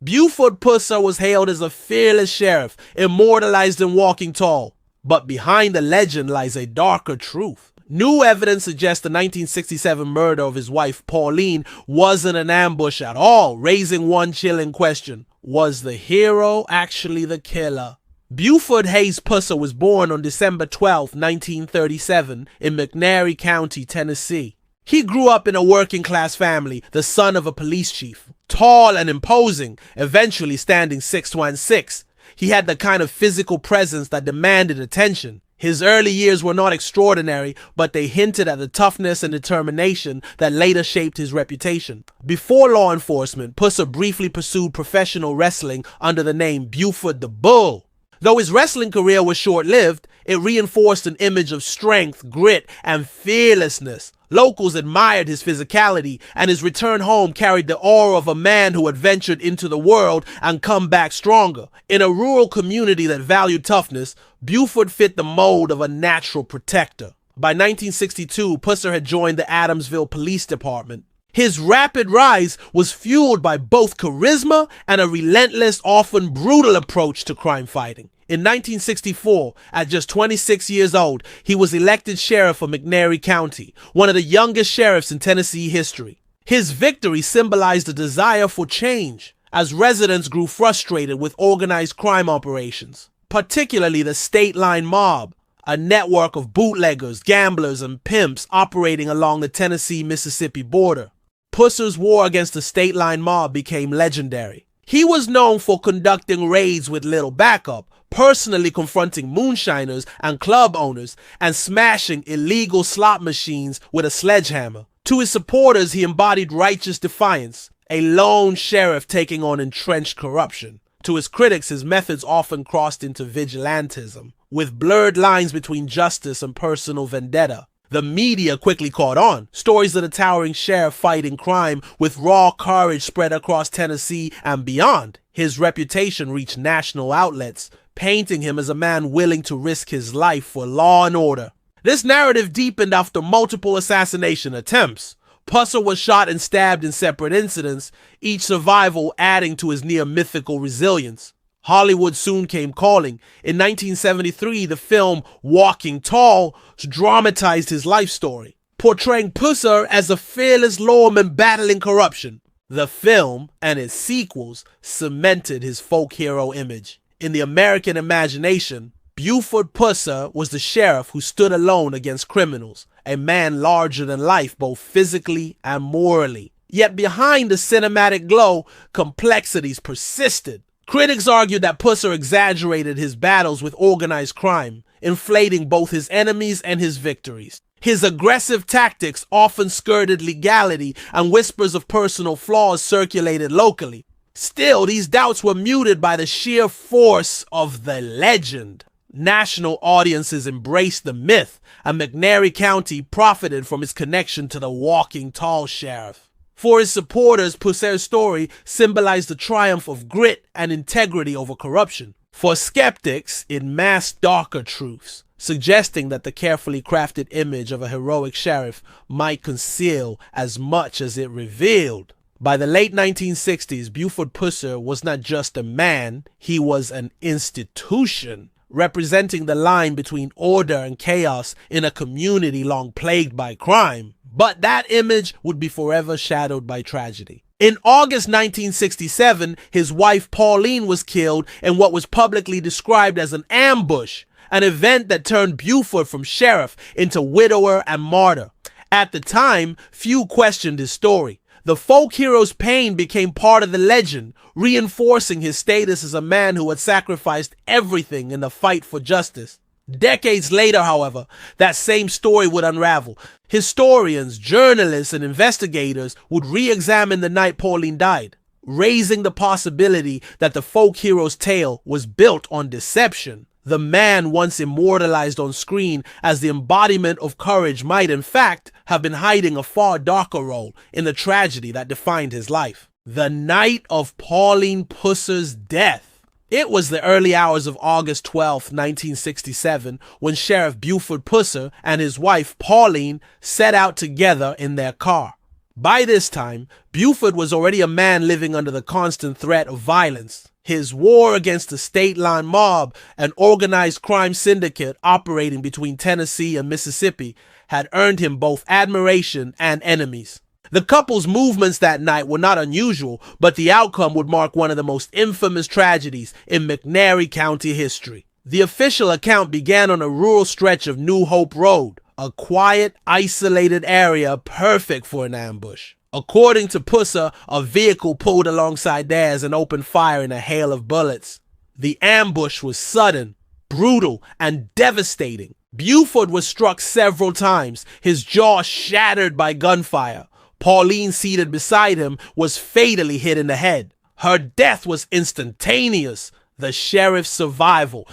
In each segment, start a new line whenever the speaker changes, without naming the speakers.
Buford Pusser was hailed as a fearless sheriff, immortalized in Walking Tall. But behind the legend lies a darker truth. New evidence suggests the 1967 murder of his wife, Pauline, wasn't an ambush at all, raising one chilling question. Was the hero actually the killer? Buford Hayes Pusser was born on December 12, 1937, in McNairy County, Tennessee. He grew up in a working-class family, the son of a police chief. Tall and imposing, eventually standing 6'6". He had the kind of physical presence that demanded attention. His early years were not extraordinary, but they hinted at the toughness and determination that later shaped his reputation. Before law enforcement, Pusser briefly pursued professional wrestling under the name Buford the Bull. Though his wrestling career was short-lived, it reinforced an image of strength, grit, and fearlessness. Locals admired his physicality, and his return home carried the aura of a man who had ventured into the world and come back stronger. In a rural community that valued toughness, Buford fit the mold of a natural protector. By 1962, Pusser had joined the Adamsville Police Department. His rapid rise was fueled by both charisma and a relentless, often brutal approach to crime fighting. In 1964, at just 26 years old, he was elected sheriff of McNairy County, one of the youngest sheriffs in Tennessee history. His victory symbolized a desire for change, as residents grew frustrated with organized crime operations, particularly the State Line Mob, a network of bootleggers, gamblers, and pimps operating along the Tennessee-Mississippi border. Pusser's war against the State Line Mob became legendary. He was known for conducting raids with little backup, personally confronting moonshiners and club owners, and smashing illegal slot machines with a sledgehammer. To his supporters, he embodied righteous defiance, a lone sheriff taking on entrenched corruption. To his critics, his methods often crossed into vigilantism, with blurred lines between justice and personal vendetta. The media quickly caught on. Stories of the towering sheriff fighting crime with raw courage spread across Tennessee and beyond. His reputation reached national outlets, painting him as a man willing to risk his life for law and order. This narrative deepened after multiple assassination attempts. Pusser was shot and stabbed in separate incidents, each survival adding to his near-mythical resilience. Hollywood soon came calling. In 1973, the film Walking Tall dramatized his life story, portraying Pusser as a fearless lawman battling corruption. The film and its sequels cemented his folk hero image. In the American imagination, Buford Pusser was the sheriff who stood alone against criminals, a man larger than life both physically and morally. Yet behind the cinematic glow, complexities persisted. Critics argued that Pusser exaggerated his battles with organized crime, inflating both his enemies and his victories. His aggressive tactics often skirted legality, and whispers of personal flaws circulated locally. Still, these doubts were muted by the sheer force of the legend. National audiences embraced the myth, and McNairy County profited from its connection to the Walking Tall sheriff. For his supporters, Pusser's story symbolized the triumph of grit and integrity over corruption. For skeptics, it masked darker truths, suggesting that the carefully crafted image of a heroic sheriff might conceal as much as it revealed. By the late 1960s, Buford Pusser was not just a man, he was an institution, representing the line between order and chaos in a community long plagued by crime. But that image would be forever shadowed by tragedy. In August 1967, his wife Pauline was killed in what was publicly described as an ambush, an event that turned Buford from sheriff into widower and martyr. At the time, few questioned his story. The folk hero's pain became part of the legend, reinforcing his status as a man who had sacrificed everything in the fight for justice. Decades later, however, that same story would unravel. Historians, journalists, and investigators would re-examine the night Pauline died, raising the possibility that the folk hero's tale was built on deception. The man once immortalized on screen as the embodiment of courage might, in fact, have been hiding a far darker role in the tragedy that defined his life. The night of Pauline Pusser's death. It was the early hours of August 12, 1967, when Sheriff Buford Pusser and his wife Pauline set out together in their car. By this time, Buford was already a man living under the constant threat of violence. His war against the state line mob, an organized crime syndicate operating between Tennessee and Mississippi, had earned him both admiration and enemies. The couple's movements that night were not unusual, but the outcome would mark one of the most infamous tragedies in McNairy County history. The official account began on a rural stretch of New Hope Road, a quiet, isolated area perfect for an ambush. According to Pusser, a vehicle pulled alongside theirs and opened fire in a hail of bullets. The ambush was sudden, brutal, and devastating. Buford was struck several times, his jaw shattered by gunfire. Pauline, seated beside him, was fatally hit in the head. Her death was instantaneous. The sheriff's survival.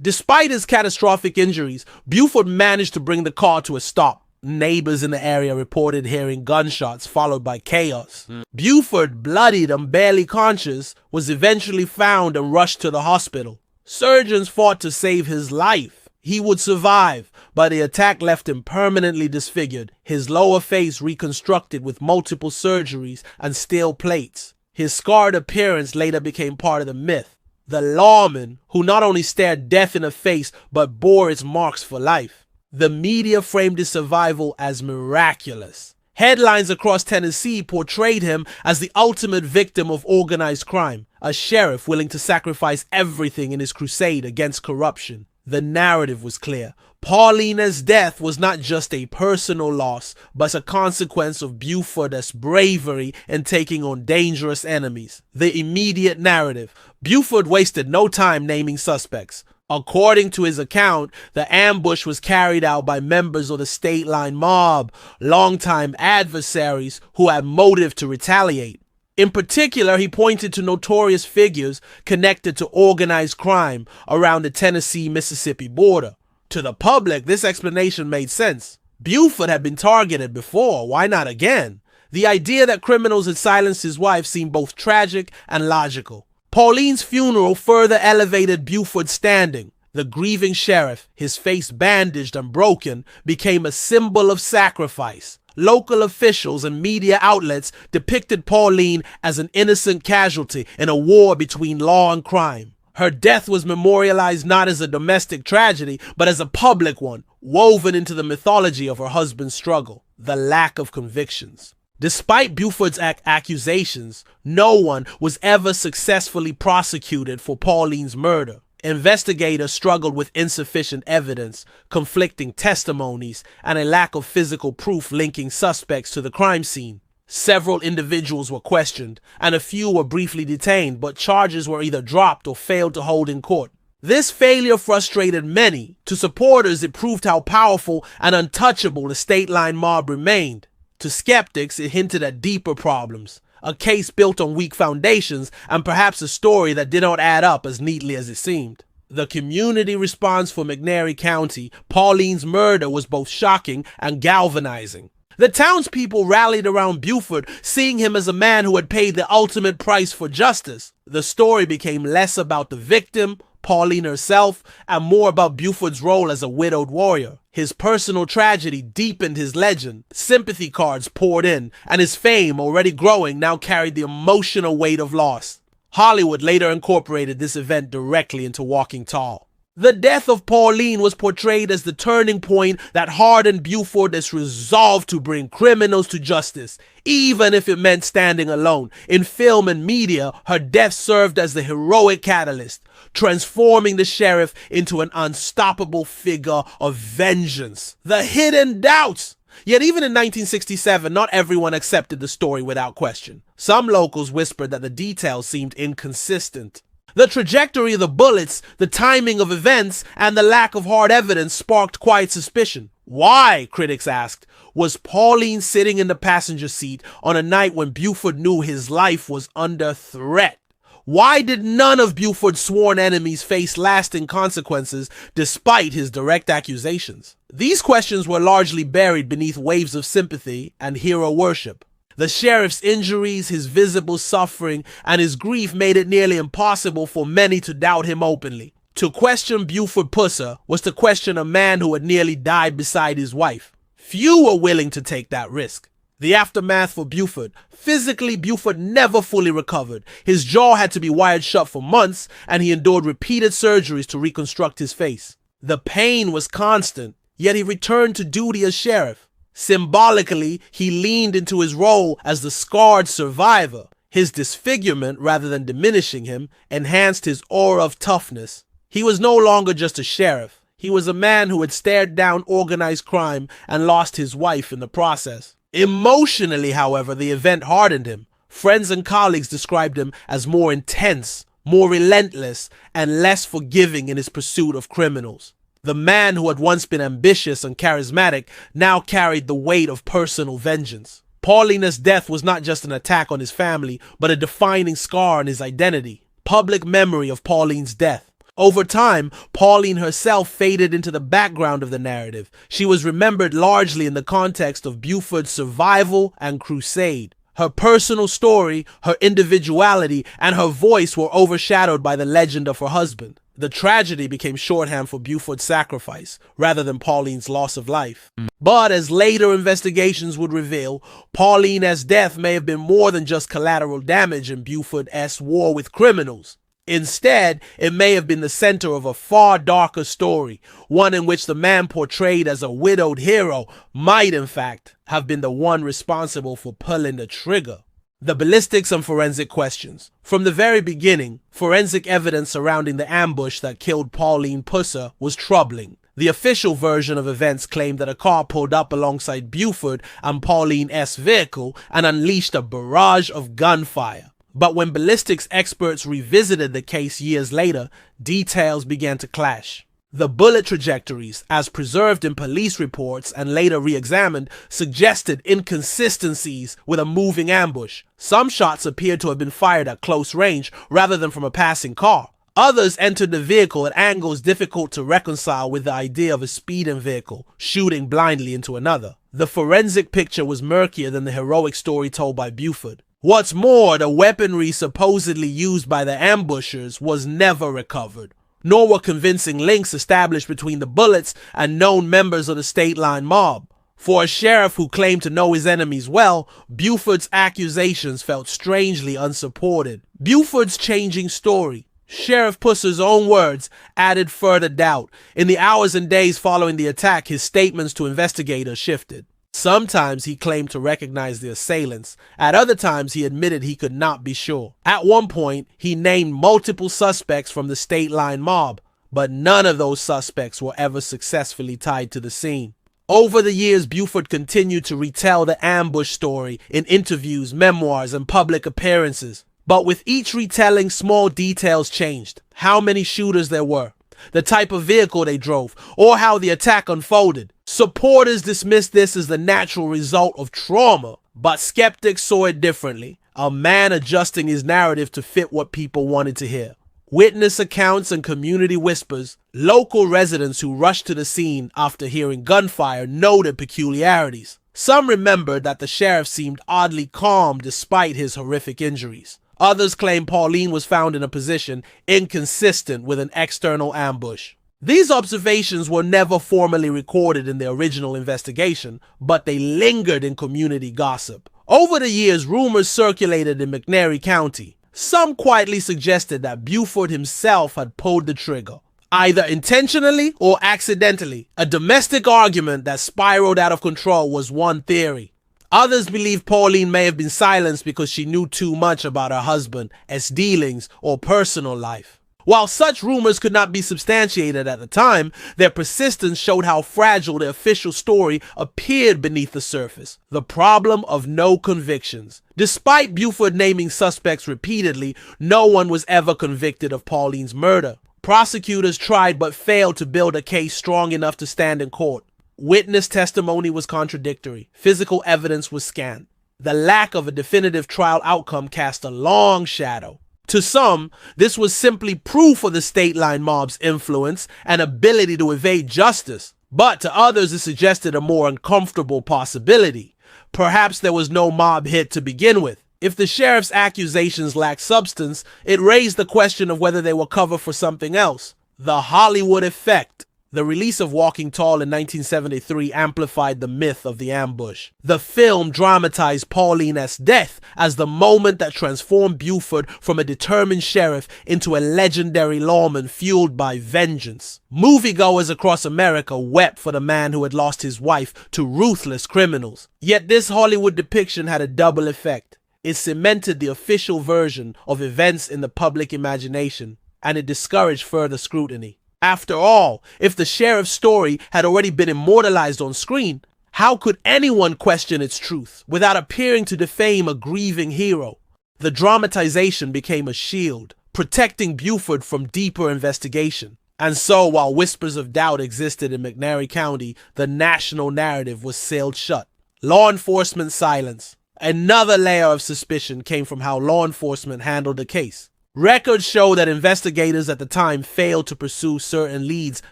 Despite his catastrophic injuries, Buford managed to bring the car to a stop. Neighbors in the area reported hearing gunshots followed by chaos. Buford, bloodied and barely conscious, was eventually found and rushed to the hospital. Surgeons fought to save his life. He would survive, but the attack left him permanently disfigured, his lower face reconstructed with multiple surgeries and steel plates. His scarred appearance later became part of the myth. The lawman who not only stared death in the face but bore its marks for life. The media framed his survival as miraculous. Headlines across Tennessee portrayed him as the ultimate victim of organized crime, a sheriff willing to sacrifice everything in his crusade against corruption. The narrative was clear. Pauline's death was not just a personal loss, but a consequence of Buford's bravery in taking on dangerous enemies. The immediate narrative. Buford wasted no time naming suspects. According to his account, the ambush was carried out by members of the state line mob, longtime adversaries who had motive to retaliate. In particular, he pointed to notorious figures connected to organized crime around the Tennessee-Mississippi border. To the public, this explanation made sense. Buford had been targeted before, why not again? The idea that criminals had silenced his wife seemed both tragic and logical. Pauline's funeral further elevated Buford's standing. The grieving sheriff, his face bandaged and broken, became a symbol of sacrifice. Local officials and media outlets depicted Pauline as an innocent casualty in a war between law and crime. Her death was memorialized not as a domestic tragedy, but as a public one, woven into the mythology of her husband's struggle. The lack of convictions. Despite Buford's accusations, no one was ever successfully prosecuted for Pauline's murder. Investigators struggled with insufficient evidence, conflicting testimonies, and a lack of physical proof linking suspects to the crime scene. Several individuals were questioned, and a few were briefly detained, but charges were either dropped or failed to hold in court. This failure frustrated many. To supporters, it proved how powerful and untouchable the state line mob remained. To skeptics, it hinted at deeper problems, a case built on weak foundations, and perhaps a story that did not add up as neatly as it seemed. The community response for McNairy County, Pauline's murder, was both shocking and galvanizing. The townspeople rallied around Buford, seeing him as a man who had paid the ultimate price for justice. The story became less about the victim, Pauline herself, and more about Buford's role as a widowed warrior. His personal tragedy deepened his legend. Sympathy cards poured in, and his fame, already growing, now carried the emotional weight of loss. Hollywood later incorporated this event directly into Walking Tall. The death of Pauline was portrayed as the turning point that hardened Buford's resolve to bring criminals to justice, even if it meant standing alone. In film and media, her death served as the heroic catalyst, transforming the sheriff into an unstoppable figure of vengeance. The hidden doubts! Yet even in 1967, not everyone accepted the story without question. Some locals whispered that the details seemed inconsistent. The trajectory of the bullets, the timing of events, and the lack of hard evidence sparked quiet suspicion. Why, critics asked, was Pauline sitting in the passenger seat on a night when Buford knew his life was under threat? Why did none of Buford's sworn enemies face lasting consequences despite his direct accusations? These questions were largely buried beneath waves of sympathy and hero worship. The sheriff's injuries, his visible suffering, and his grief made it nearly impossible for many to doubt him openly. To question Buford Pusser was to question a man who had nearly died beside his wife. Few were willing to take that risk. The aftermath for Buford. Physically, Buford never fully recovered. His jaw had to be wired shut for months, and he endured repeated surgeries to reconstruct his face. The pain was constant, yet he returned to duty as sheriff. Symbolically, he leaned into his role as the scarred survivor. His disfigurement, rather than diminishing him, enhanced his aura of toughness. He was no longer just a sheriff. He was a man who had stared down organized crime and lost his wife in the process. Emotionally, however, the event hardened him. Friends and colleagues described him as more intense, more relentless, and less forgiving in his pursuit of criminals. The man who had once been ambitious and charismatic now carried the weight of personal vengeance. Pauline's death was not just an attack on his family, but a defining scar on his identity. Public memory of Pauline's death. Over time, Pauline herself faded into the background of the narrative. She was remembered largely in the context of Buford's survival and crusade. Her personal story, her individuality, and her voice were overshadowed by the legend of her husband. The tragedy became shorthand for Buford's sacrifice, rather than Pauline's loss of life. But as later investigations would reveal, Pauline's death may have been more than just collateral damage in Buford's war with criminals. Instead, it may have been the center of a far darker story, one in which the man portrayed as a widowed hero might, in fact, have been the one responsible for pulling the trigger. The ballistics and forensic questions. From the very beginning, forensic evidence surrounding the ambush that killed Pauline Pusser was troubling. The official version of events claimed that a car pulled up alongside Buford and Pauline's vehicle and unleashed a barrage of gunfire. But when ballistics experts revisited the case years later, details began to clash. The bullet trajectories, as preserved in police reports and later re-examined, suggested inconsistencies with a moving ambush. Some shots appeared to have been fired at close range rather than from a passing car. Others entered the vehicle at angles difficult to reconcile with the idea of a speeding vehicle shooting blindly into another. The forensic picture was murkier than the heroic story told by Buford. What's more, the weaponry supposedly used by the ambushers was never recovered, nor were convincing links established between the bullets and known members of the state line mob. For a sheriff who claimed to know his enemies well, Buford's accusations felt strangely unsupported. Buford's changing story, Sheriff Pusser's own words, added further doubt. In the hours and days following the attack, his statements to investigators shifted. Sometimes he claimed to recognize the assailants. At other times, he admitted he could not be sure. At one point, he named multiple suspects from the state line mob, but none of those suspects were ever successfully tied to the scene. Over the years, Buford continued to retell the ambush story in interviews, memoirs, and public appearances. But with each retelling, small details changed. How many shooters there were, the type of vehicle they drove, or how the attack unfolded. Supporters dismissed this as the natural result of trauma, but skeptics saw it differently. A man adjusting his narrative to fit what people wanted to hear. Witness accounts and community whispers. Local residents who rushed to the scene after hearing gunfire noted peculiarities. Some remembered that the sheriff seemed oddly calm despite his horrific injuries. Others claimed Pauline was found in a position inconsistent with an external ambush. These observations were never formally recorded in the original investigation, but they lingered in community gossip. Over the years, rumors circulated in McNairy County. Some quietly suggested that Buford himself had pulled the trigger, either intentionally or accidentally. A domestic argument that spiraled out of control was one theory. Others believed Pauline may have been silenced because she knew too much about her husband's dealings or personal life. While such rumors could not be substantiated at the time, their persistence showed how fragile the official story appeared beneath the surface. The problem of no convictions. Despite Buford naming suspects repeatedly, no one was ever convicted of Pauline's murder. Prosecutors tried but failed to build a case strong enough to stand in court. Witness testimony was contradictory. Physical evidence was scant. The lack of a definitive trial outcome cast a long shadow. To some, this was simply proof of the state line mob's influence and ability to evade justice. But to others, it suggested a more uncomfortable possibility. Perhaps there was no mob hit to begin with. If the sheriff's accusations lacked substance, it raised the question of whether they were cover for something else. The Hollywood effect. The release of Walking Tall in 1973 amplified the myth of the ambush. The film dramatized Pauline's death as the moment that transformed Buford from a determined sheriff into a legendary lawman fueled by vengeance. Moviegoers across America wept for the man who had lost his wife to ruthless criminals. Yet this Hollywood depiction had a double effect. It cemented the official version of events in the public imagination, and it discouraged further scrutiny. After all, if the sheriff's story had already been immortalized on screen, how could anyone question its truth without appearing to defame a grieving hero? The dramatization became a shield, protecting Buford from deeper investigation. And so, while whispers of doubt existed in McNairy County, the national narrative was sealed shut. Law enforcement silence. Another layer of suspicion came from how law enforcement handled the case. Records show that investigators at the time failed to pursue certain leads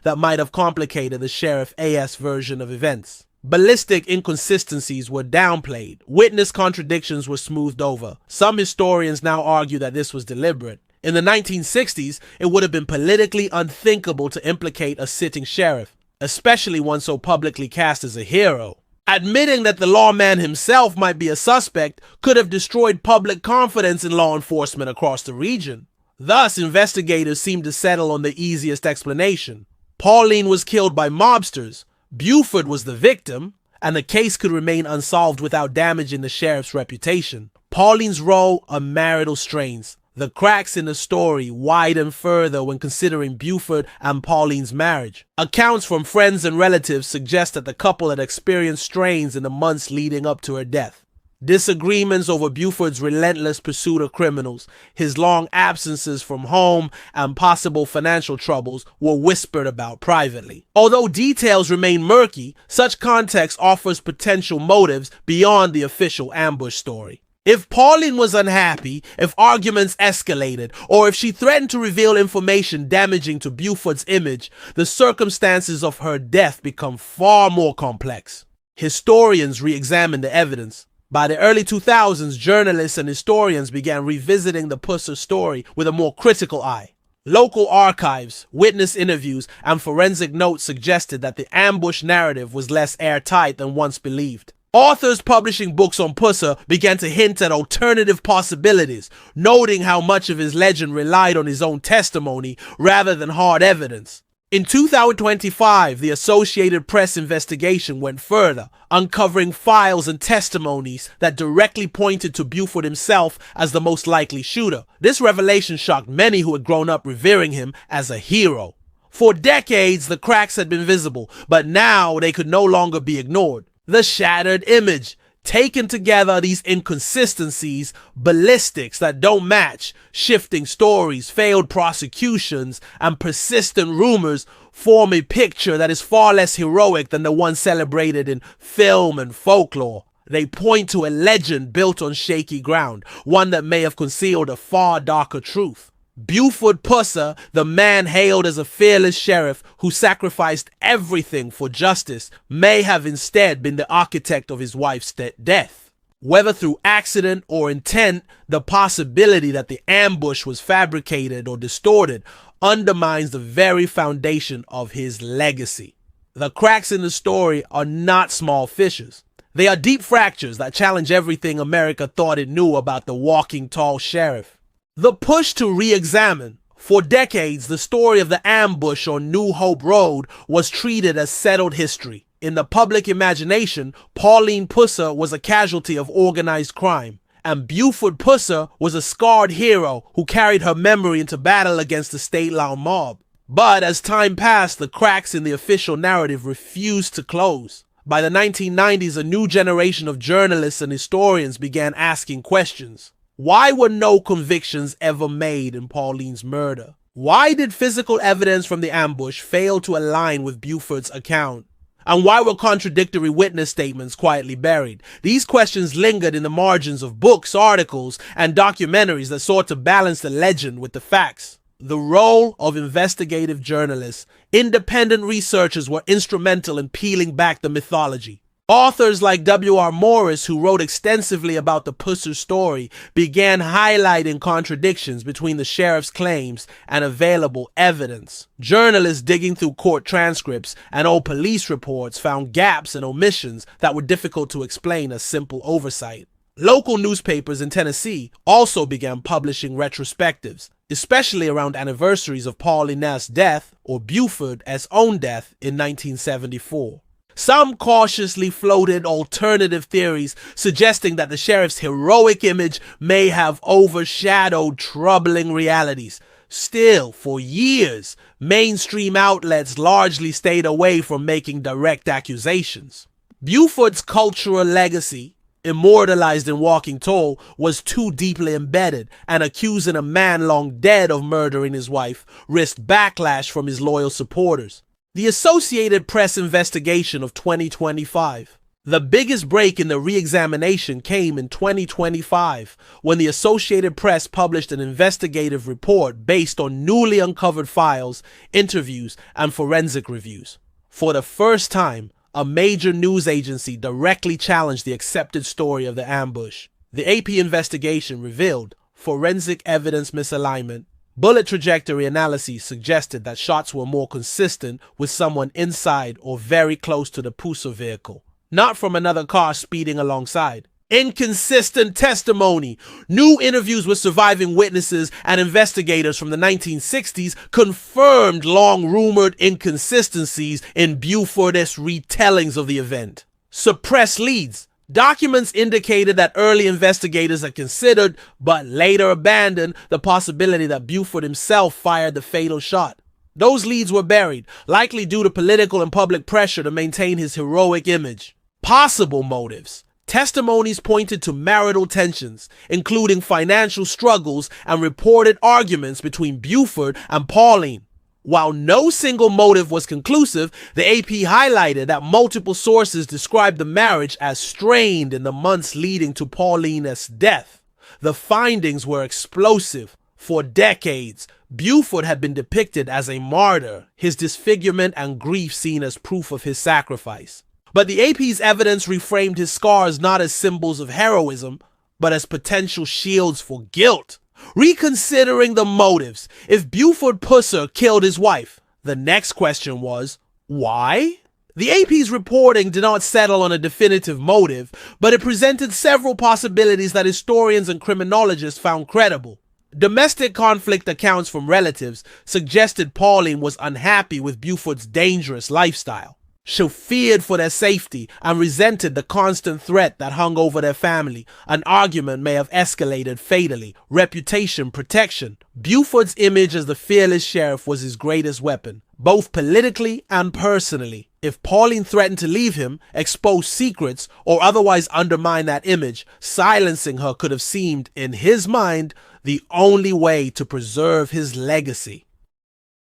that might have complicated the Sheriff A.S. version of events. Ballistic inconsistencies were downplayed. Witness contradictions were smoothed over. Some historians now argue that this was deliberate. In the 1960s, it would have been politically unthinkable to implicate a sitting sheriff, especially one so publicly cast as a hero. Admitting that the lawman himself might be a suspect could have destroyed public confidence in law enforcement across the region. Thus, investigators seemed to settle on the easiest explanation. Pauline was killed by mobsters, Buford was the victim, and the case could remain unsolved without damaging the sheriff's reputation. Pauline's role, a marital strains. The cracks in the story widen further when considering Buford and Pauline's marriage. Accounts from friends and relatives suggest that the couple had experienced strains in the months leading up to her death. Disagreements over Buford's relentless pursuit of criminals, his long absences from home, and possible financial troubles were whispered about privately. Although details remain murky, such context offers potential motives beyond the official ambush story. If Pauline was unhappy, if arguments escalated, or if she threatened to reveal information damaging to Buford's image, the circumstances of her death become far more complex. Historians re-examined the evidence. By the early 2000s, journalists and historians began revisiting the Pusser story with a more critical eye. Local archives, witness interviews, and forensic notes suggested that the ambush narrative was less airtight than once believed. Authors publishing books on Pusser began to hint at alternative possibilities, noting how much of his legend relied on his own testimony rather than hard evidence. In 2025, the Associated Press investigation went further, uncovering files and testimonies that directly pointed to Buford himself as the most likely shooter. This revelation shocked many who had grown up revering him as a hero. For decades, the cracks had been visible, but now they could no longer be ignored. The shattered image. Taken together, these inconsistencies, ballistics that don't match, shifting stories, failed prosecutions, and persistent rumors form a picture that is far less heroic than the one celebrated in film and folklore. They point to a legend built on shaky ground, one that may have concealed a far darker truth. Buford Pusser, the man hailed as a fearless sheriff who sacrificed everything for justice, may have instead been the architect of his wife's death. Whether through accident or intent, the possibility that the ambush was fabricated or distorted undermines the very foundation of his legacy. The cracks in the story are not small fissures. They are deep fractures that challenge everything America thought it knew about the walking tall sheriff. The push to re-examine. For decades, the story of the ambush on New Hope Road was treated as settled history. In the public imagination, Pauline Pusser was a casualty of organized crime, and Buford Pusser was a scarred hero who carried her memory into battle against the state-law mob. But as time passed, the cracks in the official narrative refused to close. By the 1990s, a new generation of journalists and historians began asking questions. Why were no convictions ever made in Pauline's murder? Why did physical evidence from the ambush fail to align with Buford's account? And why were contradictory witness statements quietly buried? These questions lingered in the margins of books, articles, and documentaries that sought to balance the legend with the facts. The role of investigative journalists. Independent researchers were instrumental in peeling back the mythology. Authors like W.R. Morris, who wrote extensively about the Pusser story, began highlighting contradictions between the sheriff's claims and available evidence. Journalists digging through court transcripts and old police reports found gaps and omissions that were difficult to explain as simple oversight. Local newspapers in Tennessee also began publishing retrospectives, especially around anniversaries of Pauline's death or Buford's own death in 1974. Some cautiously floated alternative theories suggesting that the sheriff's heroic image may have overshadowed troubling realities. Still, for years, mainstream outlets largely stayed away from making direct accusations. Buford's cultural legacy, immortalized in Walking Tall, was too deeply embedded, and accusing a man long dead of murdering his wife risked backlash from his loyal supporters. The Associated Press investigation of 2025. The biggest break in the re-examination came in 2025 when the Associated Press published an investigative report based on newly uncovered files, interviews, and forensic reviews. For the first time, a major news agency directly challenged the accepted story of the ambush. The AP investigation revealed forensic evidence misalignment. Bullet trajectory analyses suggested that shots were more consistent with someone inside or very close to the Pusser vehicle, not from another car speeding alongside. Inconsistent testimony. New interviews with surviving witnesses and investigators from the 1960s confirmed long-rumored inconsistencies in Buford's retellings of the event. Suppressed leads. Documents indicated that early investigators had considered, but later abandoned, the possibility that Buford himself fired the fatal shot. Those leads were buried, likely due to political and public pressure to maintain his heroic image. Possible motives. Testimonies pointed to marital tensions, including financial struggles and reported arguments between Buford and Pauline. While no single motive was conclusive, the AP highlighted that multiple sources described the marriage as strained in the months leading to Pauline's death. The findings were explosive. For decades, Buford had been depicted as a martyr, his disfigurement and grief seen as proof of his sacrifice. But the AP's evidence reframed his scars not as symbols of heroism, but as potential shields for guilt. Reconsidering the motives, if Buford Pusser killed his wife, the next question was, why? The AP's reporting did not settle on a definitive motive, but it presented several possibilities that historians and criminologists found credible. Domestic conflict accounts from relatives suggested Pauline was unhappy with Buford's dangerous lifestyle. She feared for their safety and resented the constant threat that hung over their family. An argument may have escalated fatally. Reputation protection. Buford's image as the fearless sheriff was his greatest weapon, both politically and personally. If Pauline threatened to leave him, expose secrets, or otherwise undermine that image, silencing her could have seemed, in his mind, the only way to preserve his legacy.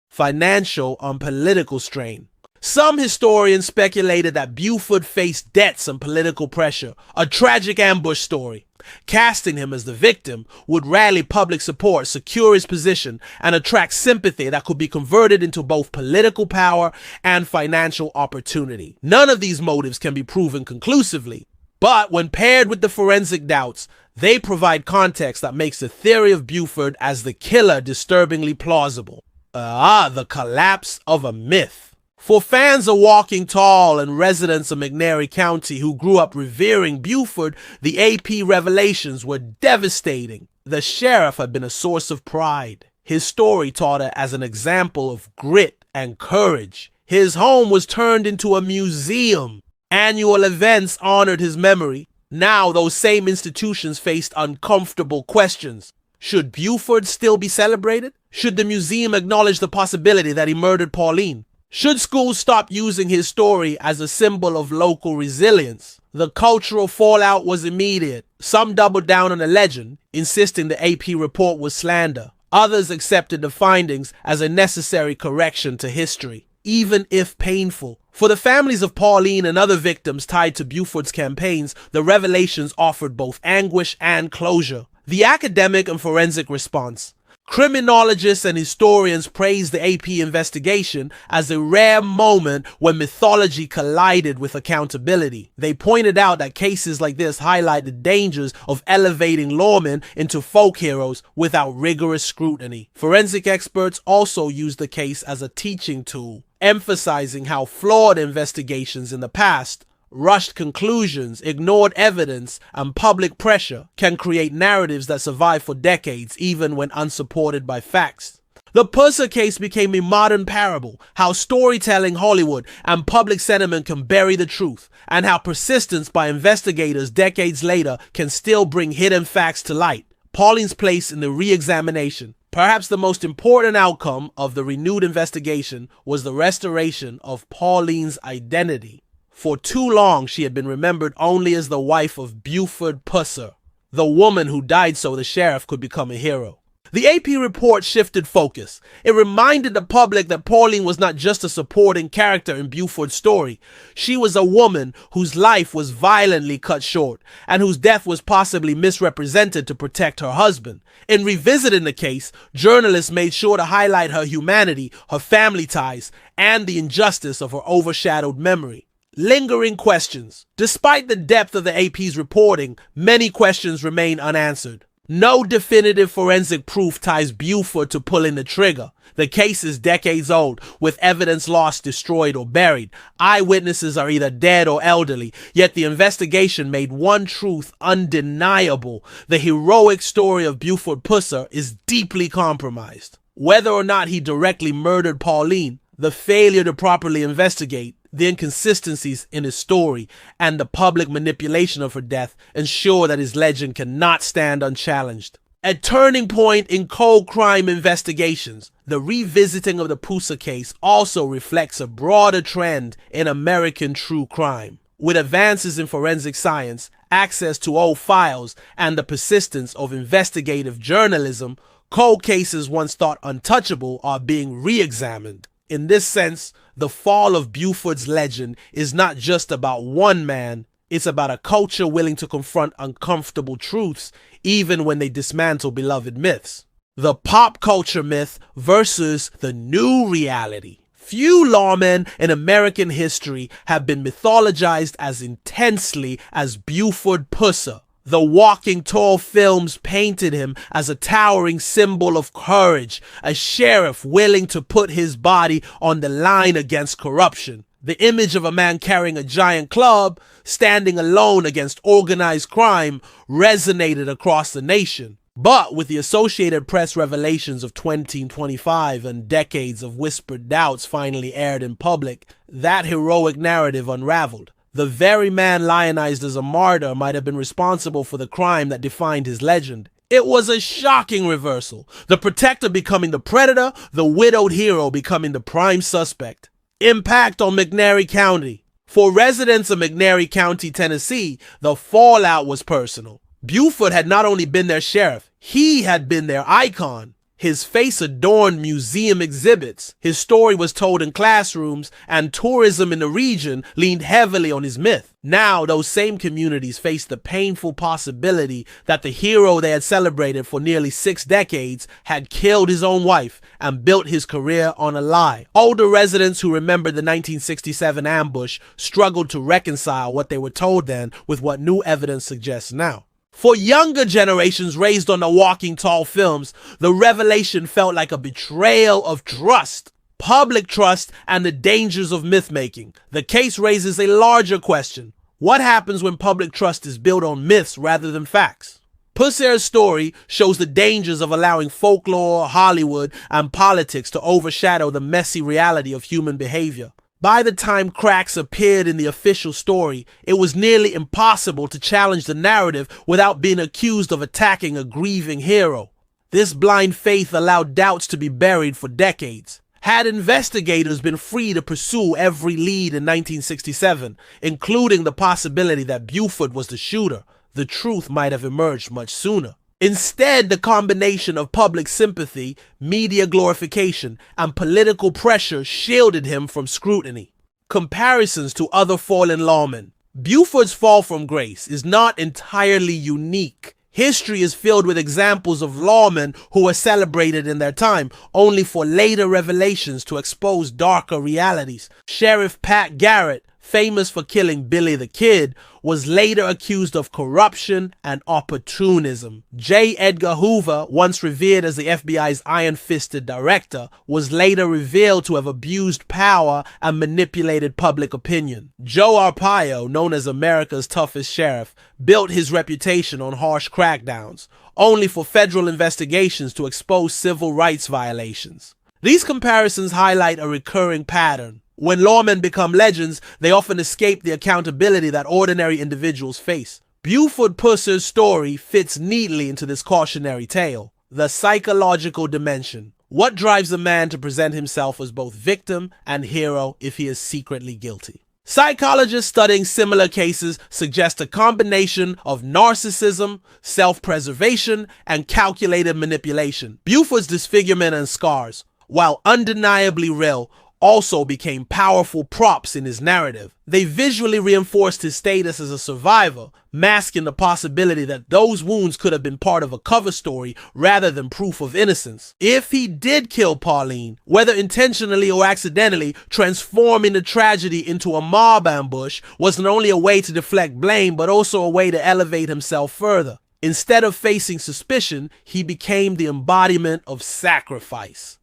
Financial and political strain. Some historians speculated that Buford faced debts and political pressure, a tragic ambush story. Casting him as the victim would rally public support, secure his position, and attract sympathy that could be converted into both political power and financial opportunity. None of these motives can be proven conclusively, but when paired with the forensic doubts, they provide context that makes the theory of Buford as the killer disturbingly plausible. The collapse of a myth. For fans of Walking Tall and residents of McNairy County who grew up revering Buford, the AP revelations were devastating. The sheriff had been a source of pride. His story taught her as an example of grit and courage. His home was turned into a museum. Annual events honored his memory. Now those same institutions faced uncomfortable questions. Should Buford still be celebrated? Should the museum acknowledge the possibility that he murdered Pauline? Should schools stop using his story as a symbol of local resilience? The cultural fallout was immediate. Some doubled down on the legend, insisting the AP report was slander. Others accepted the findings as a necessary correction to history, even if painful. For the families of Pauline and other victims tied to Buford's campaigns, the revelations offered both anguish and closure. The academic and forensic response. Criminologists and historians praise the AP investigation as a rare moment when mythology collided with accountability. They pointed out that cases like this highlight the dangers of elevating lawmen into folk heroes without rigorous scrutiny. Forensic experts also used the case as a teaching tool, emphasizing how flawed investigations in the past, rushed conclusions, ignored evidence, and public pressure can create narratives that survive for decades even when unsupported by facts. The Pusser case became a modern parable, how storytelling, Hollywood, and public sentiment can bury the truth, and how persistence by investigators decades later can still bring hidden facts to light. Pauline's place in the re-examination. Perhaps the most important outcome of the renewed investigation was the restoration of Pauline's identity. For too long, she had been remembered only as the wife of Buford Pusser, the woman who died so the sheriff could become a hero. The AP report shifted focus. It reminded the public that Pauline was not just a supporting character in Buford's story. She was a woman whose life was violently cut short and whose death was possibly misrepresented to protect her husband. In revisiting the case, journalists made sure to highlight her humanity, her family ties, and the injustice of her overshadowed memory. Lingering questions. Despite the depth of the AP's reporting, many questions remain unanswered. No definitive forensic proof ties Buford to pulling the trigger. The case is decades old, with evidence lost, destroyed, or buried. Eyewitnesses are either dead or elderly, yet the investigation made one truth undeniable. The heroic story of Buford Pusser is deeply compromised. Whether or not he directly murdered Pauline, the failure to properly investigate, the inconsistencies in his story, and the public manipulation of her death ensure that his legend cannot stand unchallenged. A turning point in cold crime investigations, the revisiting of the Pusser case also reflects a broader trend in American true crime. With advances in forensic science, access to old files, and the persistence of investigative journalism, cold cases once thought untouchable are being re-examined. In this sense, the fall of Buford's legend is not just about one man, it's about a culture willing to confront uncomfortable truths even when they dismantle beloved myths. The pop culture myth versus the new reality. Few lawmen in American history have been mythologized as intensely as Buford Pusser. The Walking Tall films painted him as a towering symbol of courage, a sheriff willing to put his body on the line against corruption. The image of a man carrying a giant club, standing alone against organized crime, resonated across the nation. But with the Associated Press revelations of 2025 and decades of whispered doubts finally aired in public, that heroic narrative unraveled. The very man lionized as a martyr might have been responsible for the crime that defined his legend. It was a shocking reversal. The protector becoming the predator, the widowed hero becoming the prime suspect. Impact on McNairy County. For residents of McNairy County, Tennessee, the fallout was personal. Buford had not only been their sheriff, he had been their icon. His face adorned museum exhibits, his story was told in classrooms, and tourism in the region leaned heavily on his myth. Now, those same communities faced the painful possibility that the hero they had celebrated for nearly 6 decades had killed his own wife and built his career on a lie. Older residents who remembered the 1967 ambush struggled to reconcile what they were told then with what new evidence suggests now. For younger generations raised on the Walking Tall films, the revelation felt like a betrayal of trust, public trust, and the dangers of myth-making. The case raises a larger question. What happens when public trust is built on myths rather than facts? Pusser's story shows the dangers of allowing folklore, Hollywood, and politics to overshadow the messy reality of human behavior. By the time cracks appeared in the official story, it was nearly impossible to challenge the narrative without being accused of attacking a grieving hero. This blind faith allowed doubts to be buried for decades. Had investigators been free to pursue every lead in 1967, including the possibility that Buford was the shooter, the truth might have emerged much sooner. Instead, the combination of public sympathy, media glorification, and political pressure shielded him from scrutiny. Comparisons to other fallen lawmen. Buford's fall from grace is not entirely unique. History is filled with examples of lawmen who were celebrated in their time, only for later revelations to expose darker realities. Sheriff Pat Garrett, famous for killing Billy the Kid, was later accused of corruption and opportunism. J. Edgar Hoover, once revered as the FBI's iron-fisted director, was later revealed to have abused power and manipulated public opinion. Joe Arpaio, known as America's toughest sheriff, built his reputation on harsh crackdowns, only for federal investigations to expose civil rights violations. These comparisons highlight a recurring pattern. When lawmen become legends, they often escape the accountability that ordinary individuals face. Buford Pusser's story fits neatly into this cautionary tale. The psychological dimension. What drives a man to present himself as both victim and hero if he is secretly guilty? Psychologists studying similar cases suggest a combination of narcissism, self-preservation, and calculated manipulation. Buford's disfigurement and scars, while undeniably real, also became powerful props in his narrative. They visually reinforced his status as a survivor, masking the possibility that those wounds could have been part of a cover story rather than proof of innocence. If he did kill Pauline, whether intentionally or accidentally, transforming the tragedy into a mob ambush wasn't only a way to deflect blame, but also a way to elevate himself further. Instead of facing suspicion, he became the embodiment of sacrifice.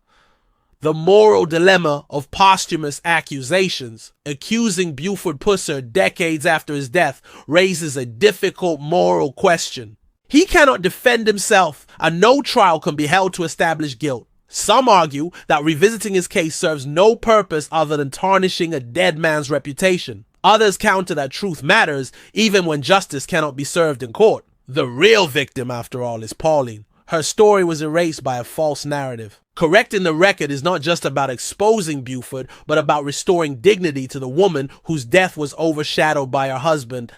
The moral dilemma of posthumous accusations. Accusing Buford Pusser decades after his death raises a difficult moral question. He cannot defend himself, and no trial can be held to establish guilt. Some argue that revisiting his case serves no purpose other than tarnishing a dead man's reputation. Others counter that truth matters even when justice cannot be served in court. The real victim, after all, is Pauline. Her story was erased by a false narrative. Correcting the record is not just about exposing Buford, but about restoring dignity to the woman whose death was overshadowed by her husband.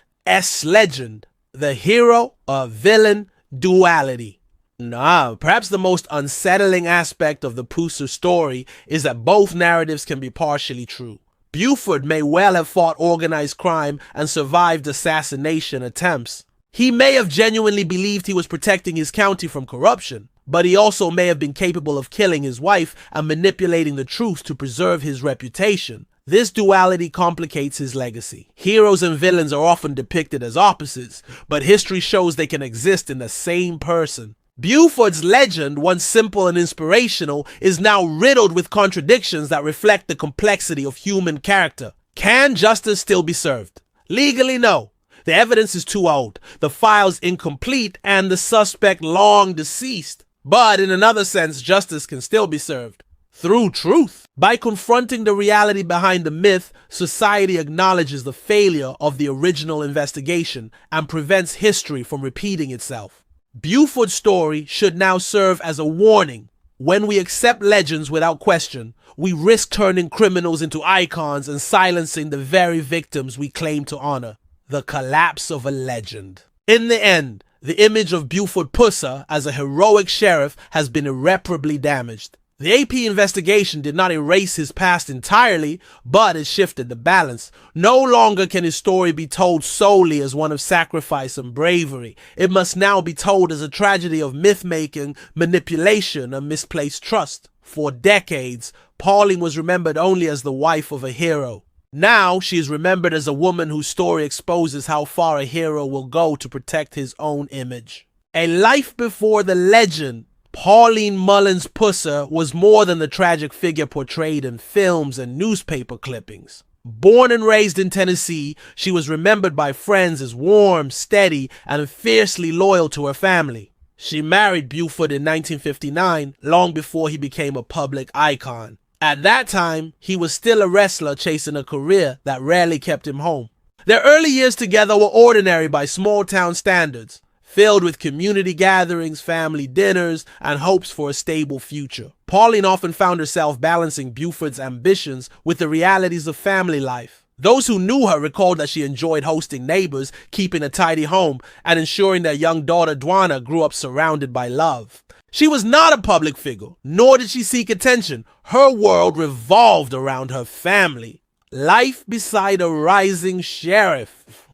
Legend, the hero or villain duality. Perhaps the most unsettling aspect of the Pusser story is that both narratives can be partially true. Buford may well have fought organized crime and survived assassination attempts. He may have genuinely believed he was protecting his county from corruption, but he also may have been capable of killing his wife and manipulating the truth to preserve his reputation. This duality complicates his legacy. Heroes and villains are often depicted as opposites, but history shows they can exist in the same person. Buford's legend, once simple and inspirational, is now riddled with contradictions that reflect the complexity of human character. Can justice still be served? Legally, no. The evidence is too old, the files incomplete, and the suspect long deceased. But in another sense, justice can still be served. Through truth. By confronting the reality behind the myth, society acknowledges the failure of the original investigation and prevents history from repeating itself. Buford's story should now serve as a warning. When we accept legends without question, we risk turning criminals into icons and silencing the very victims we claim to honor. The collapse of a legend. In the end, the image of Buford Pusser as a heroic sheriff has been irreparably damaged. The AP investigation did not erase his past entirely, but it shifted the balance. No longer can his story be told solely as one of sacrifice and bravery. It must now be told as a tragedy of myth-making, manipulation, and misplaced trust. For decades, Pauline was remembered only as the wife of a hero. Now she is remembered as a woman whose story exposes how far a hero will go to protect his own image. A life before the legend, Pauline Mullins Pusser was more than the tragic figure portrayed in films and newspaper clippings. Born and raised in Tennessee, she was remembered by friends as warm, steady, and fiercely loyal to her family. She married Buford in 1959, long before he became a public icon. At that time, he was still a wrestler chasing a career that rarely kept him home. Their early years together were ordinary by small-town standards, filled with community gatherings, family dinners, and hopes for a stable future. Pauline often found herself balancing Buford's ambitions with the realities of family life. Those who knew her recalled that she enjoyed hosting neighbors, keeping a tidy home, and ensuring their young daughter Dwana grew up surrounded by love. She was not a public figure, nor did she seek attention. Her world revolved around her family. Life beside a rising sheriff.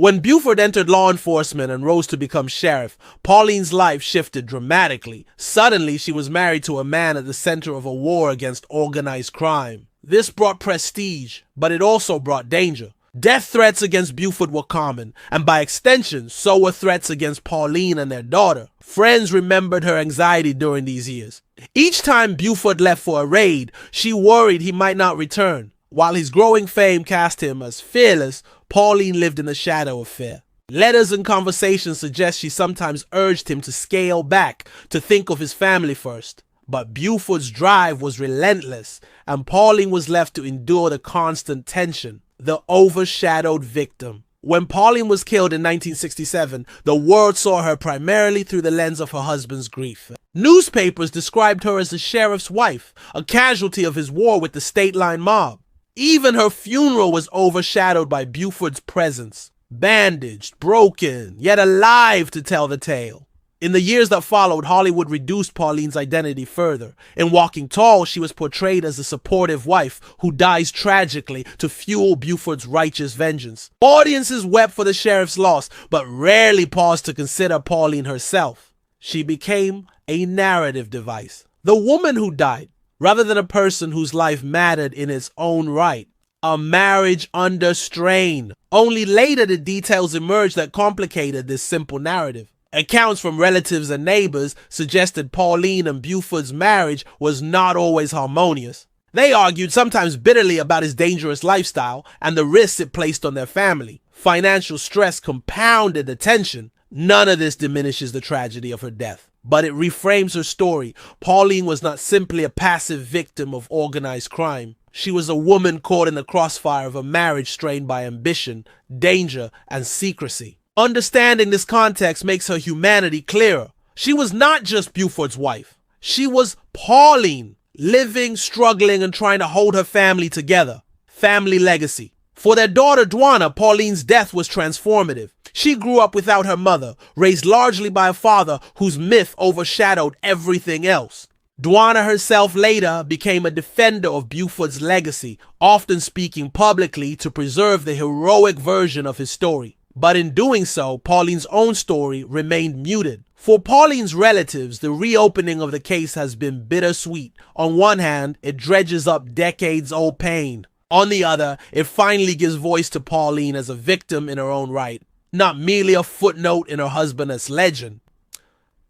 When Buford entered law enforcement and rose to become sheriff, Pauline's life shifted dramatically. Suddenly, she was married to a man at the center of a war against organized crime. This brought prestige, but it also brought danger. Death threats against Buford were common, and by extension, so were threats against Pauline and their daughter. Friends remembered her anxiety during these years. Each time Buford left for a raid, she worried he might not return. While his growing fame cast him as fearless, Pauline lived in the shadow of fear. Letters and conversations suggest she sometimes urged him to scale back, to think of his family first. But Buford's drive was relentless, and Pauline was left to endure the constant tension. The overshadowed victim. When Pauline was killed in 1967, the world saw her primarily through the lens of her husband's grief. Newspapers described her as the sheriff's wife, a casualty of his war with the state line mob. Even her funeral was overshadowed by Buford's presence. Bandaged, broken, yet alive to tell the tale. In the years that followed, Hollywood reduced Pauline's identity further. In Walking Tall, she was portrayed as a supportive wife who dies tragically to fuel Buford's righteous vengeance. Audiences wept for the sheriff's loss, but rarely paused to consider Pauline herself. She became a narrative device. The woman who died, rather than a person whose life mattered in its own right. A marriage under strain. Only later did details emerge that complicated this simple narrative. Accounts from relatives and neighbors suggested Pauline and Buford's marriage was not always harmonious. They argued sometimes bitterly about his dangerous lifestyle and the risks it placed on their family. Financial stress compounded the tension. None of this diminishes the tragedy of her death, but it reframes her story. Pauline was not simply a passive victim of organized crime. She was a woman caught in the crossfire of a marriage strained by ambition, danger, and secrecy. Understanding this context makes her humanity clearer. She was not just Buford's wife. She was Pauline, living, struggling, and trying to hold her family together. Family legacy. For their daughter Dwana, Pauline's death was transformative. She grew up without her mother, raised largely by a father whose myth overshadowed everything else. Dwana herself later became a defender of Buford's legacy, often speaking publicly to preserve the heroic version of his story. But in doing so, Pauline's own story remained muted. For Pauline's relatives, the reopening of the case has been bittersweet. On one hand, it dredges up decades-old pain. On the other, it finally gives voice to Pauline as a victim in her own right, not merely a footnote in her husband's legend.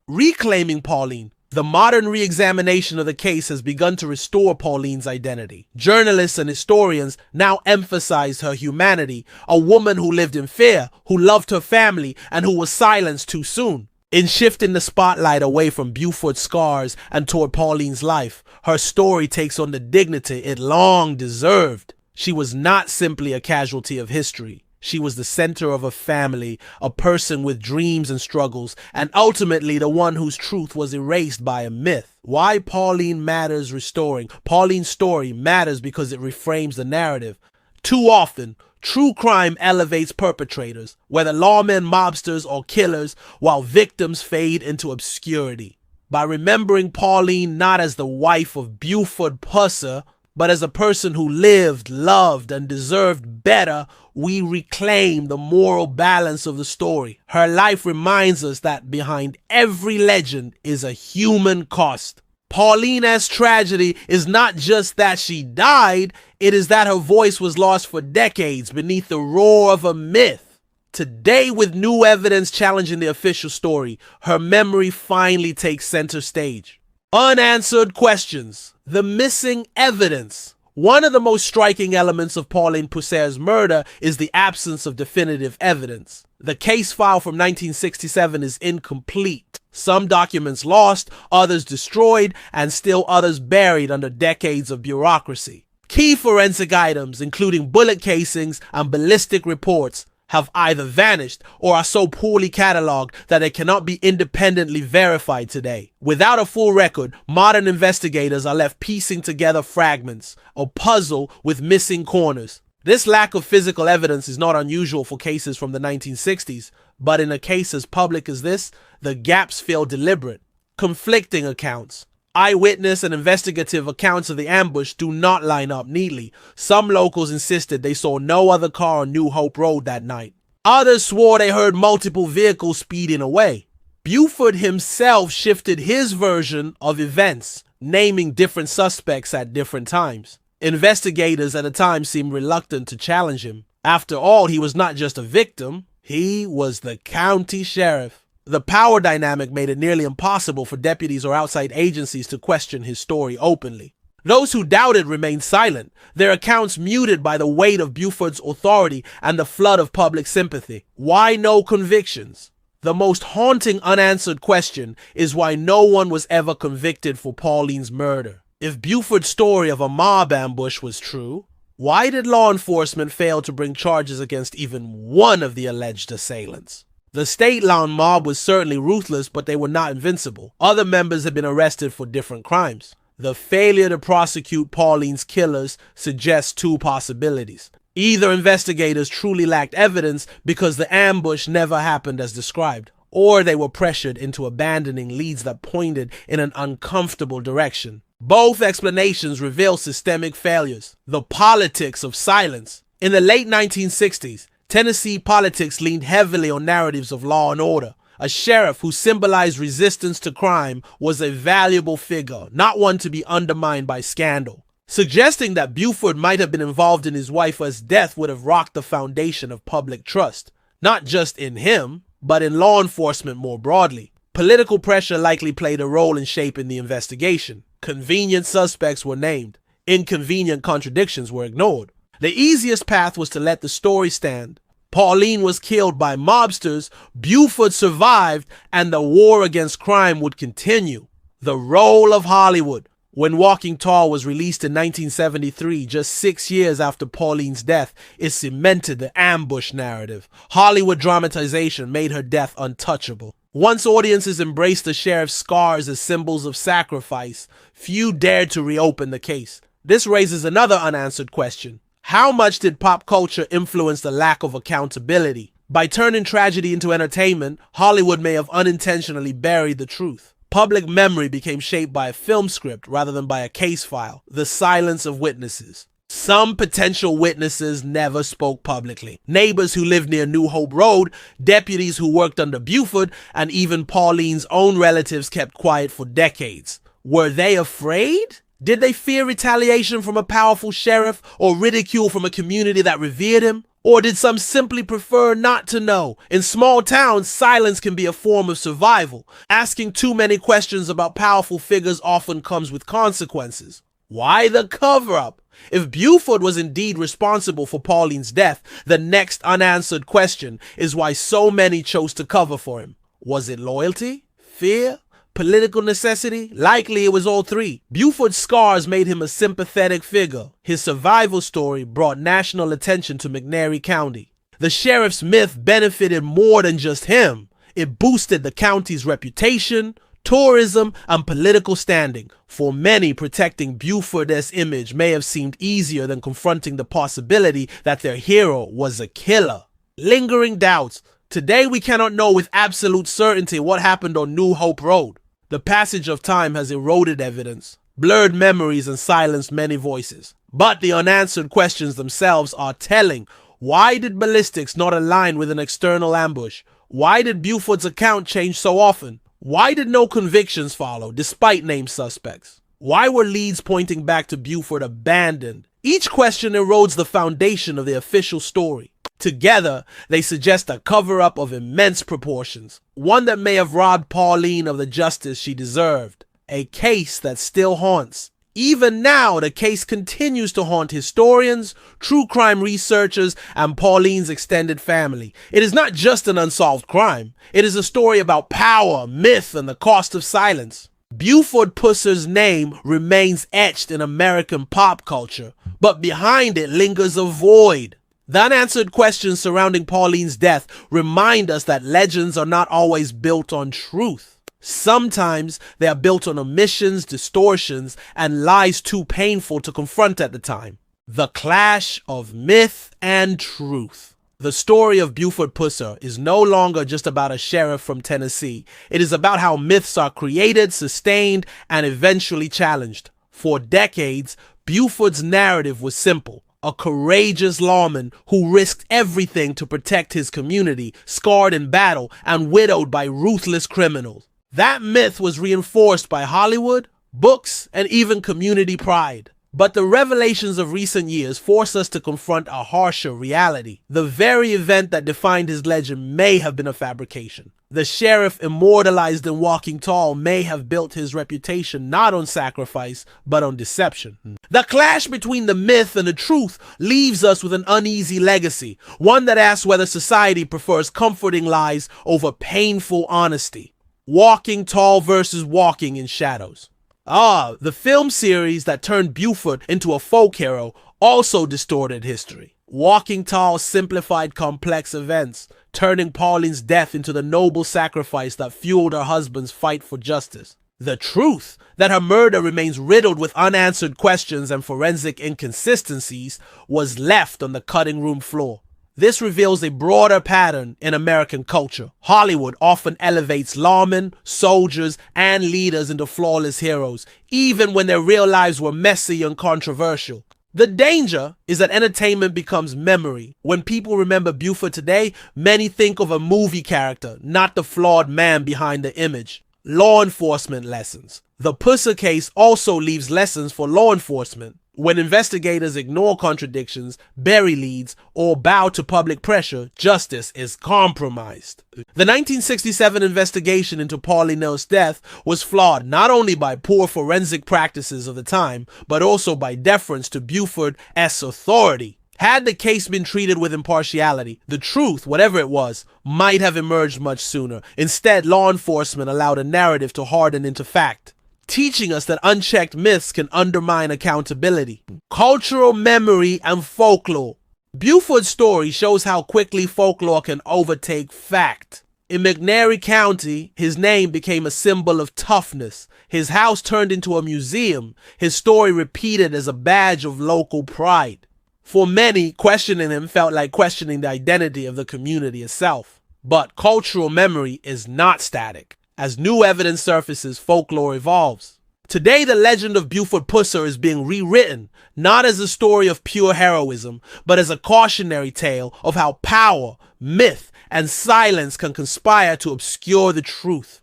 Reclaiming Pauline. The modern re-examination of the case has begun to restore Pauline's identity. Journalists and historians now emphasize her humanity, a woman who lived in fear, who loved her family, and who was silenced too soon. In shifting the spotlight away from Buford's scars and toward Pauline's life, her story takes on the dignity it long deserved. She was not simply a casualty of history. She was the center of a family, a person with dreams and struggles, and ultimately the one whose truth was erased by a myth. Why Pauline matters restoring. Pauline's story matters because it reframes the narrative. Too often, true crime elevates perpetrators, whether lawmen, mobsters, or killers, while victims fade into obscurity. By remembering Pauline not as the wife of Buford Pusser, but as a person who lived, loved, and deserved better, we reclaim the moral balance of the story. Her life reminds us that behind every legend is a human cost. Pauline's tragedy is not just that she died, it is that her voice was lost for decades beneath the roar of a myth. Today, with new evidence challenging the official story, her memory finally takes center stage. Unanswered questions. The missing evidence. One of the most striking elements of Pauline Pusser's murder is the absence of definitive evidence. The case file from 1967 is incomplete. Some documents lost, others destroyed, and still others buried under decades of bureaucracy. Key forensic items, including bullet casings and ballistic reports, have either vanished or are so poorly cataloged that they cannot be independently verified today. Without a full record, modern investigators are left piecing together fragments, a puzzle with missing corners. This lack of physical evidence is not unusual for cases from the 1960s, but in a case as public as this, the gaps feel deliberate. Conflicting accounts. Eyewitness and investigative accounts of the ambush do not line up neatly. Some locals insisted they saw no other car on New Hope Road that night. Others swore they heard multiple vehicles speeding away. Buford himself shifted his version of events, naming different suspects at different times. Investigators at the time seemed reluctant to challenge him. After all, he was not just a victim, he was the county sheriff. The power dynamic made it nearly impossible for deputies or outside agencies to question his story openly. Those who doubted remained silent, their accounts muted by the weight of Buford's authority and the flood of public sympathy. Why no convictions? The most haunting unanswered question is why no one was ever convicted for Pauline's murder. If Buford's story of a mob ambush was true, why did law enforcement fail to bring charges against even one of the alleged assailants? The state-run mob was certainly ruthless, but they were not invincible. Other members had been arrested for different crimes. The failure to prosecute Pauline's killers suggests two possibilities. Either investigators truly lacked evidence because the ambush never happened as described, or they were pressured into abandoning leads that pointed in an uncomfortable direction. Both explanations reveal systemic failures, the politics of silence. In the late 1960s, Tennessee politics leaned heavily on narratives of law and order. A sheriff who symbolized resistance to crime was a valuable figure, not one to be undermined by scandal. Suggesting that Buford might have been involved in his wife's death would have rocked the foundation of public trust, not just in him, but in law enforcement more broadly. Political pressure likely played a role in shaping the investigation. Convenient suspects were named. Inconvenient contradictions were ignored. The easiest path was to let the story stand. Pauline was killed by mobsters, Buford survived, and the war against crime would continue. The role of Hollywood. When Walking Tall was released in 1973, just 6 years after Pauline's death, it cemented the ambush narrative. Hollywood dramatization made her death untouchable. Once audiences embraced the sheriff's scars as symbols of sacrifice, few dared to reopen the case. This raises another unanswered question. How much did pop culture influence the lack of accountability? By turning tragedy into entertainment, Hollywood may have unintentionally buried the truth. Public memory became shaped by a film script rather than by a case file. The silence of witnesses. Some potential witnesses never spoke publicly. Neighbors who lived near New Hope Road, deputies who worked under Buford, and even Pauline's own relatives kept quiet for decades. Were they afraid? Did they fear retaliation from a powerful sheriff or ridicule from a community that revered him? Or did some simply prefer not to know? In small towns, silence can be a form of survival. Asking too many questions about powerful figures often comes with consequences. Why the cover-up? If Buford was indeed responsible for Pauline's death, the next unanswered question is why so many chose to cover for him. Was it loyalty? Fear? Political necessity? Likely it was all three. Buford's scars made him a sympathetic figure. His survival story brought national attention to McNairy County. The sheriff's myth benefited more than just him. It boosted the county's reputation, tourism, and political standing. For many, protecting Buford's image may have seemed easier than confronting the possibility that their hero was a killer. Lingering doubts. Today we cannot know with absolute certainty what happened on New Hope Road. The passage of time has eroded evidence, blurred memories, and silenced many voices. But the unanswered questions themselves are telling. Why did ballistics not align with an external ambush? Why did Buford's account change so often? Why did no convictions follow, despite named suspects? Why were leads pointing back to Buford abandoned? Each question erodes the foundation of the official story. Together, they suggest a cover-up of immense proportions, one that may have robbed Pauline of the justice she deserved, a case that still haunts. Even now, the case continues to haunt historians, true crime researchers, and Pauline's extended family. It is not just an unsolved crime. It is a story about power, myth, and the cost of silence. Buford Pusser's name remains etched in American pop culture, but behind it lingers a void. The unanswered questions surrounding Pauline's death remind us that legends are not always built on truth. Sometimes they are built on omissions, distortions, and lies too painful to confront at the time. The clash of myth and truth. The story of Buford Pusser is no longer just about a sheriff from Tennessee. It is about how myths are created, sustained, and eventually challenged. For decades, Buford's narrative was simple. a courageous lawman who risked everything to protect his community, scarred in battle and widowed by ruthless criminals. That myth was reinforced by Hollywood, books, and even community pride. But the revelations of recent years force us to confront a harsher reality. The very event that defined his legend may have been a fabrication. The sheriff immortalized in Walking Tall may have built his reputation not on sacrifice, but on deception. The clash between the myth and the truth leaves us with an uneasy legacy, one that asks whether society prefers comforting lies over painful honesty. Walking Tall versus Walking in Shadows. The film series that turned Buford into a folk hero also distorted history. Walking Tall simplified complex events, turning Pauline's death into the noble sacrifice that fueled her husband's fight for justice. The truth, that her murder remains riddled with unanswered questions and forensic inconsistencies, was left on the cutting room floor. This reveals a broader pattern in American culture. Hollywood often elevates lawmen, soldiers, and leaders into flawless heroes, even when their real lives were messy and controversial. The danger is that entertainment becomes memory. When people remember Buford today, many think of a movie character, not the flawed man behind the image. Law enforcement lessons. The Pusser case also leaves lessons for law enforcement. When investigators ignore contradictions, bury leads, or bow to public pressure, justice is compromised. The 1967 investigation into Pauline's death was flawed not only by poor forensic practices of the time, but also by deference to Buford's authority. Had the case been treated with impartiality, the truth, whatever it was, might have emerged much sooner. Instead, law enforcement allowed a narrative to harden into fact, teaching us that unchecked myths can undermine accountability. Cultural memory and folklore. Buford's story shows how quickly folklore can overtake fact. In McNairy County, his name became a symbol of toughness. His house turned into a museum, his story repeated as a badge of local pride. For many, questioning him felt like questioning the identity of the community itself. But cultural memory is not static. As new evidence surfaces, folklore evolves. Today, the legend of Buford Pusser is being rewritten, not as a story of pure heroism, but as a cautionary tale of how power, myth, and silence can conspire to obscure the truth,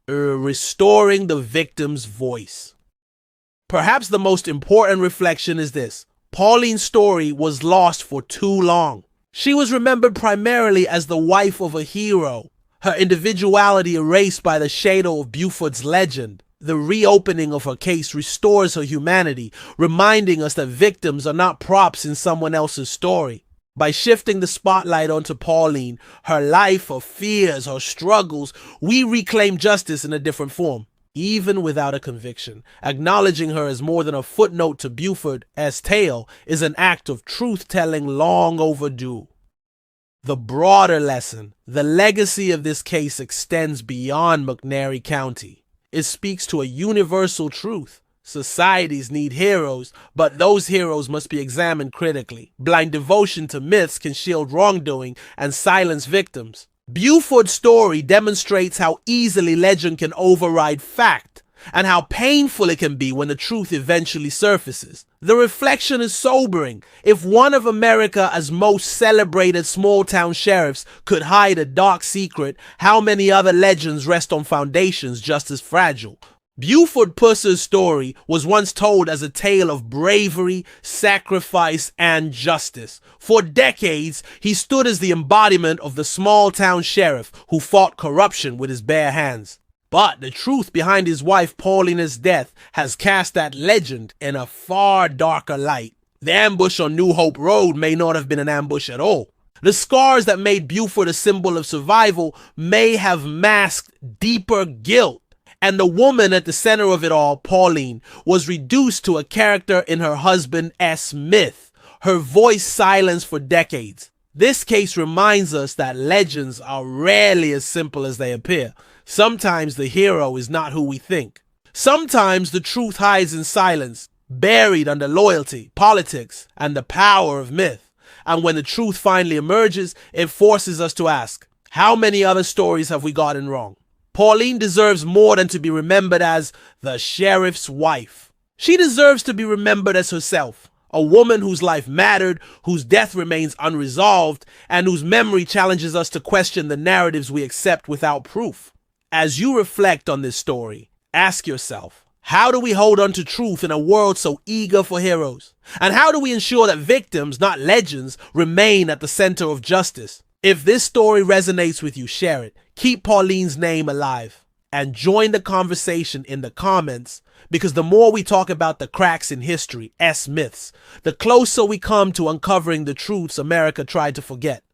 restoring the victim's voice. Perhaps the most important reflection is this: Pauline's story was lost for too long. She was remembered primarily as the wife of a hero, her individuality erased by the shadow of Buford's legend. The reopening of her case restores her humanity, reminding us that victims are not props in someone else's story. By shifting the spotlight onto Pauline, her life, her fears, her struggles, we reclaim justice in a different form, even without a conviction. Acknowledging her as more than a footnote to Buford's tale is an act of truth-telling long overdue. The broader lesson, the legacy of this case extends beyond McNairy County. It speaks to a universal truth. Societies need heroes, but those heroes must be examined critically. Blind devotion to myths can shield wrongdoing and silence victims. Buford's story demonstrates how easily legend can override fact, and how painful it can be when the truth eventually surfaces. The reflection is sobering. If one of America's most celebrated small-town sheriffs could hide a dark secret, how many other legends rest on foundations just as fragile? Buford Pusser's story was once told as a tale of bravery, sacrifice, and justice. For decades, he stood as the embodiment of the small-town sheriff who fought corruption with his bare hands. But the truth behind his wife Pauline's death has cast that legend in a far darker light. The ambush on New Hope Road may not have been an ambush at all. The scars that made Buford a symbol of survival may have masked deeper guilt. And the woman at the center of it all, Pauline, was reduced to a character in her husband's myth, her voice silenced for decades. This case reminds us that legends are rarely as simple as they appear. Sometimes the hero is not who we think. Sometimes the truth hides in silence, buried under loyalty, politics, and the power of myth. And when the truth finally emerges, it forces us to ask, how many other stories have we gotten wrong? Pauline deserves more than to be remembered as the sheriff's wife. She deserves to be remembered as herself, A woman whose life mattered, whose death remains unresolved, and whose memory challenges us to question the narratives we accept without proof. As you reflect on this story, ask yourself, how do we hold on to truth in a world so eager for heroes? And how do we ensure that victims, not legends, remain at the center of justice? If this story resonates with you, share it. Keep Pauline's name alive. And join the conversation in the comments, because the more we talk about the cracks in history, myths, the closer we come to uncovering the truths America tried to forget.